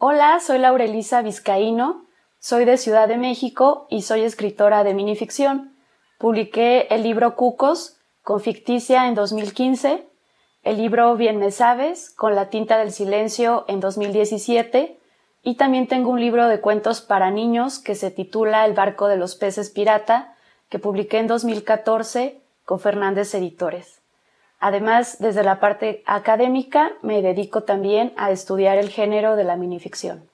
Hola, soy Laurelisa Vizcaíno, soy de Ciudad de México y soy escritora de minificción. Publiqué el libro Cucos con Ficticia en 2015, el libro Bien me sabes con La tinta del silencio en 2017 y también tengo un libro de cuentos para niños que se titula El barco de los peces pirata, que publiqué en 2014 con Fernández Editores. Además, desde la parte académica, me dedico también a estudiar el género de la minificción.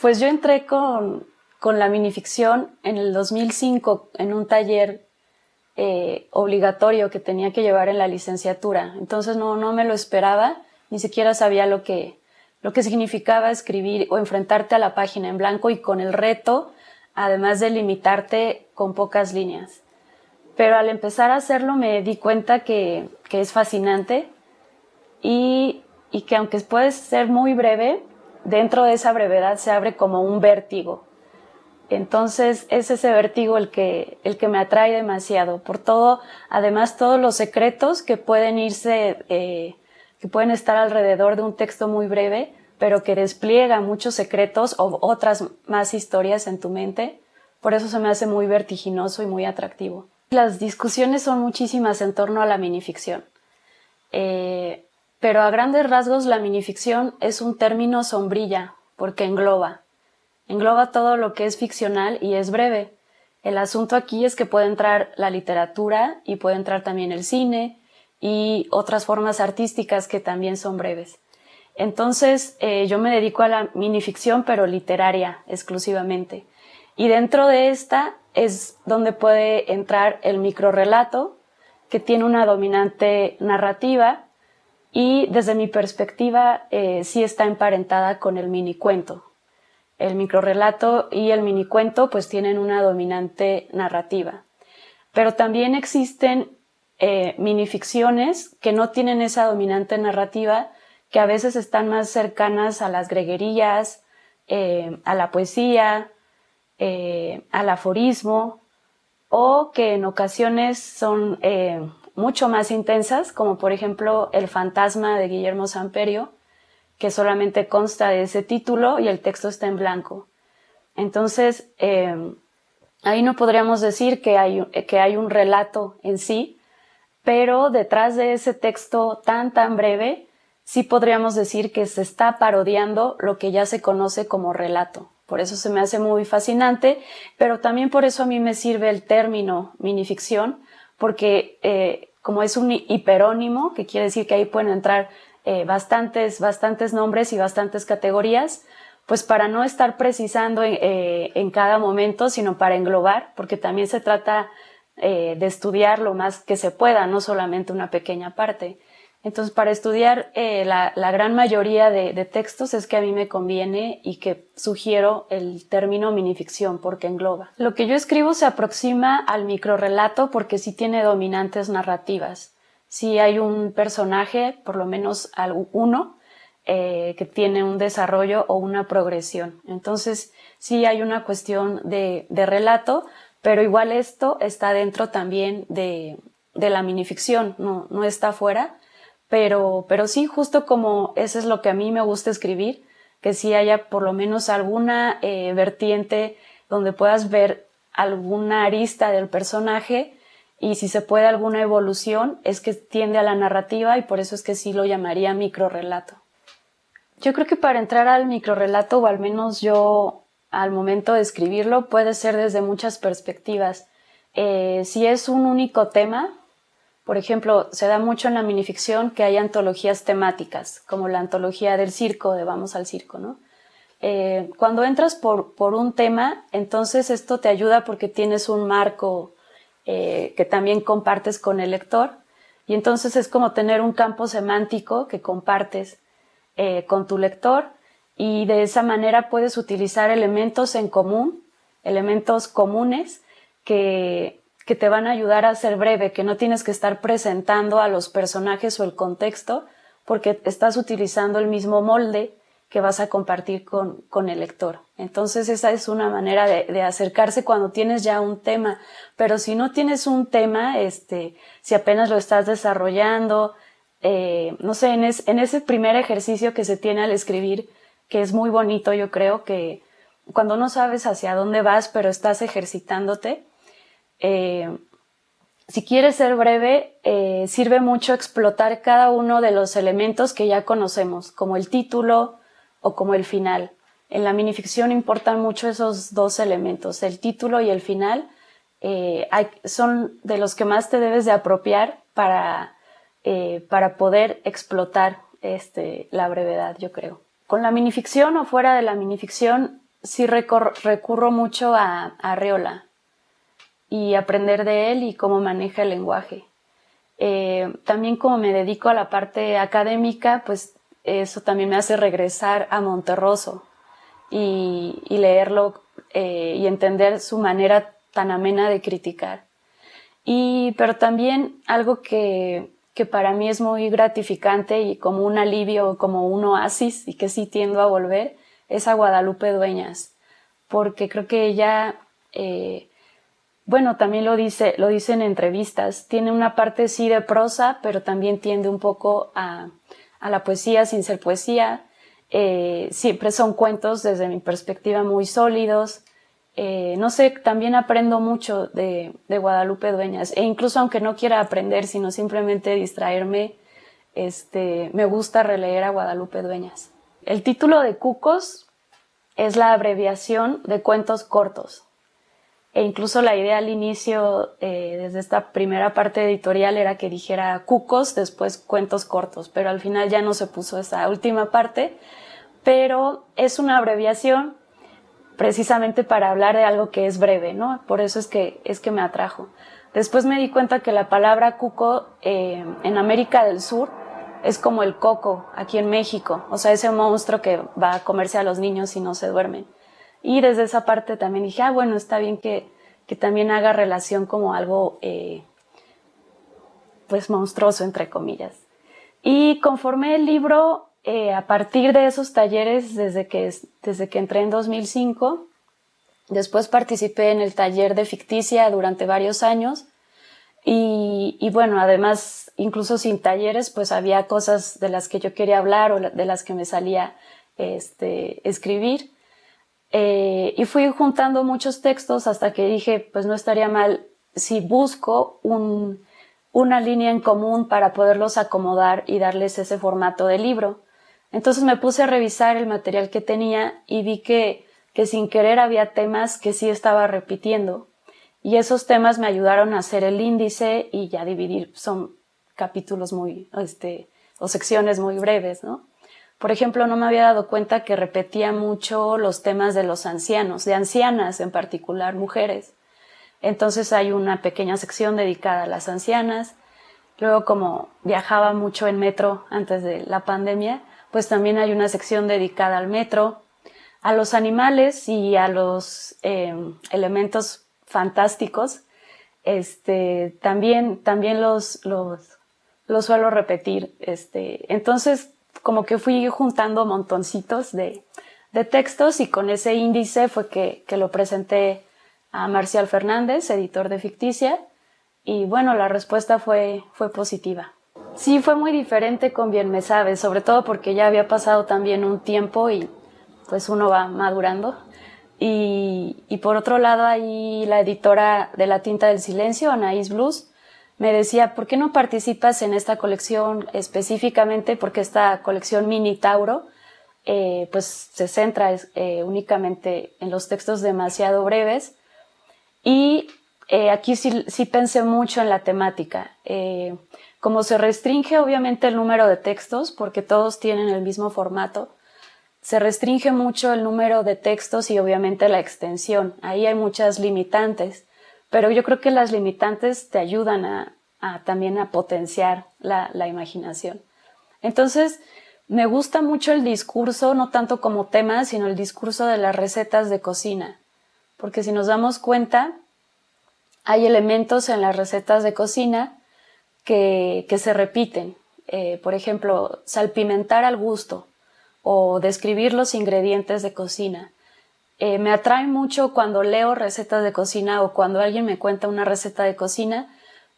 Pues yo entré con la minificción en el 2005 en un taller obligatorio que tenía que llevar en la licenciatura. Entonces no me lo esperaba, ni siquiera sabía lo que significaba escribir o enfrentarte a la página en blanco y con el reto, además de limitarte con pocas líneas. Pero al empezar a hacerlo me di cuenta que es fascinante y que aunque puede ser muy breve, dentro de esa brevedad se abre como un vértigo. Entonces es ese vértigo el que me atrae demasiado, por todo, además todos los secretos que pueden que pueden estar alrededor de un texto muy breve, pero que despliega muchos secretos o otras más historias en tu mente. Por eso se me hace muy vertiginoso y muy atractivo. Las discusiones son muchísimas en torno a la minificción. Pero a grandes rasgos la minificción es un término sombrilla, porque engloba todo lo que es ficcional y es breve. El asunto aquí es que puede entrar la literatura y puede entrar también el cine y otras formas artísticas que también son breves. Entonces yo me dedico a la minificción, pero literaria exclusivamente. Y dentro de esta es donde puede entrar el microrrelato, que tiene una dominante narrativa y desde mi perspectiva sí está emparentada con el minicuento. El microrrelato y el minicuento pues tienen una dominante narrativa. Pero también existen minificciones que no tienen esa dominante narrativa, que a veces están más cercanas a las greguerías, a la poesía, al aforismo, o que en ocasiones son mucho más intensas, como por ejemplo El fantasma de Guillermo Samperio, que solamente consta de ese título y el texto está en blanco. Entonces, ahí no podríamos decir que hay un relato en sí, pero detrás de ese texto tan breve, sí podríamos decir que se está parodiando lo que ya se conoce como relato. Por eso se me hace muy fascinante, pero también por eso a mí me sirve el término minificción, porque como es un hiperónimo, que quiere decir que ahí pueden entrar bastantes nombres y bastantes categorías, pues para no estar precisando en cada momento, sino para englobar, porque también se trata de estudiar lo más que se pueda, no solamente una pequeña parte. Entonces, para estudiar la gran mayoría de textos es que a mí me conviene y que sugiero el término minificción porque engloba. Lo que yo escribo se aproxima al microrrelato porque sí tiene dominantes narrativas. Sí hay un personaje, por lo menos uno, que tiene un desarrollo o una progresión. Entonces, sí hay una cuestión de relato, pero igual esto está dentro también de la minificción, no está fuera. Pero sí, justo como eso es lo que a mí me gusta escribir, que sí haya por lo menos alguna vertiente donde puedas ver alguna arista del personaje y si se puede alguna evolución, es que tiende a la narrativa y por eso es que sí lo llamaría microrrelato. Yo creo que para entrar al microrrelato, o al menos yo al momento de escribirlo, puede ser desde muchas perspectivas. Si es un único tema, por ejemplo, se da mucho en la minificción que hay antologías temáticas, como la antología del circo, de Vamos al circo, ¿no? Cuando entras por un tema, entonces esto te ayuda porque tienes un marco que también compartes con el lector, y entonces es como tener un campo semántico que compartes con tu lector, y de esa manera puedes utilizar elementos en común, elementos comunes que te van a ayudar a ser breve, que no tienes que estar presentando a los personajes o el contexto, porque estás utilizando el mismo molde que vas a compartir con el lector. Entonces esa es una manera de acercarse cuando tienes ya un tema, pero si no tienes un tema, si apenas lo estás desarrollando, no sé, en ese primer ejercicio que se tiene al escribir, que es muy bonito, yo creo que cuando no sabes hacia dónde vas, pero estás ejercitándote, si quieres ser breve, sirve mucho explotar cada uno de los elementos que ya conocemos, como el título o como el final. En la minificción importan mucho esos dos elementos, el título y el final. Son de los que más te debes de apropiar para poder explotar la brevedad, yo creo. Con la minificción o fuera de la minificción, sí recurro mucho a Arreola y aprender de él y cómo maneja el lenguaje. También como me dedico a la parte académica, pues eso también me hace regresar a Monterroso y leerlo y entender su manera tan amena de criticar. Pero también algo que para mí es muy gratificante y como un alivio, como un oasis, y que sí tiendo a volver, es a Guadalupe Dueñas, porque creo que ella, también lo dice en entrevistas, tiene una parte sí de prosa, pero también tiende un poco a la poesía sin ser poesía. Siempre son cuentos desde mi perspectiva muy sólidos. No sé, también aprendo mucho de Guadalupe Dueñas, e incluso aunque no quiera aprender, sino simplemente distraerme, me gusta releer a Guadalupe Dueñas. El título de Cucos es la abreviación de cuentos cortos, e incluso la idea al inicio, desde esta primera parte editorial, era que dijera Cucos, después cuentos cortos, pero al final ya no se puso esa última parte, pero es una abreviación precisamente para hablar de algo que es breve, ¿no? Por eso es que me atrajo. Después me di cuenta que la palabra cuco en América del Sur es como el coco aquí en México, o sea, ese monstruo que va a comerse a los niños si no se duermen. Y desde esa parte también dije, bueno, está bien que también haga relación como algo pues monstruoso, entre comillas. Y conformé el libro a partir de esos talleres desde que entré en 2005. Después participé en el taller de ficticia durante varios años y bueno, además, incluso sin talleres, pues había cosas de las que yo quería hablar o de las que me salía escribir. Y fui juntando muchos textos hasta que dije, pues no estaría mal si busco una línea en común para poderlos acomodar y darles ese formato de libro. Entonces me puse a revisar el material que tenía y vi que sin querer había temas que sí estaba repitiendo, y esos temas me ayudaron a hacer el índice y ya dividir, son capítulos muy, o secciones muy breves, ¿no? Por ejemplo, no me había dado cuenta que repetía mucho los temas de los ancianos, de ancianas en particular, mujeres. Entonces hay una pequeña sección dedicada a las ancianas. Luego, como viajaba mucho en metro antes de la pandemia, pues también hay una sección dedicada al metro, a los animales y a los elementos fantásticos. También los suelo repetir. Entonces, como que fui juntando montoncitos de textos, y con ese índice fue que lo presenté a Marcial Fernández, editor de Ficticia, y bueno, la respuesta fue positiva. Sí, fue muy diferente con Bien Me Sabes, sobre todo porque ya había pasado también un tiempo y pues uno va madurando. Y por otro lado, ahí la editora de La Tinta del Silencio, Anaís Blues, me decía, ¿por qué no participas en esta colección específicamente? Porque esta colección Mini Tauro pues se centra únicamente en los textos demasiado breves, y aquí sí pensé mucho en la temática. Como se restringe obviamente el número de textos, porque todos tienen el mismo formato, se restringe mucho el número de textos y obviamente la extensión. Ahí hay muchas limitantes, pero yo creo que las limitantes te ayudan también a potenciar la imaginación. Entonces, me gusta mucho el discurso, no tanto como tema, sino el discurso de las recetas de cocina, porque si nos damos cuenta, hay elementos en las recetas de cocina que se repiten. Por ejemplo, salpimentar al gusto, o describir los ingredientes de cocina. Me atrae mucho cuando leo recetas de cocina o cuando alguien me cuenta una receta de cocina,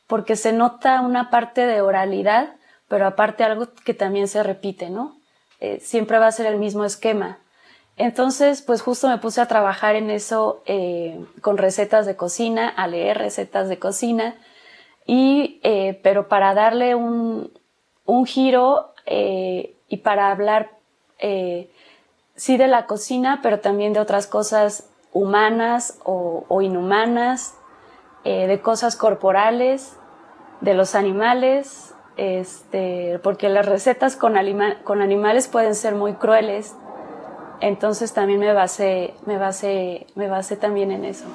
porque se nota una parte de oralidad, pero aparte algo que también se repite, ¿no? Siempre va a ser el mismo esquema. Entonces, pues justo me puse a trabajar en eso con recetas de cocina, a leer recetas de cocina, pero para darle un giro y para hablar sí de la cocina, pero también de otras cosas humanas o inhumanas, de cosas corporales, de los animales, porque las recetas con animales pueden ser muy crueles. Entonces también me basé también en eso.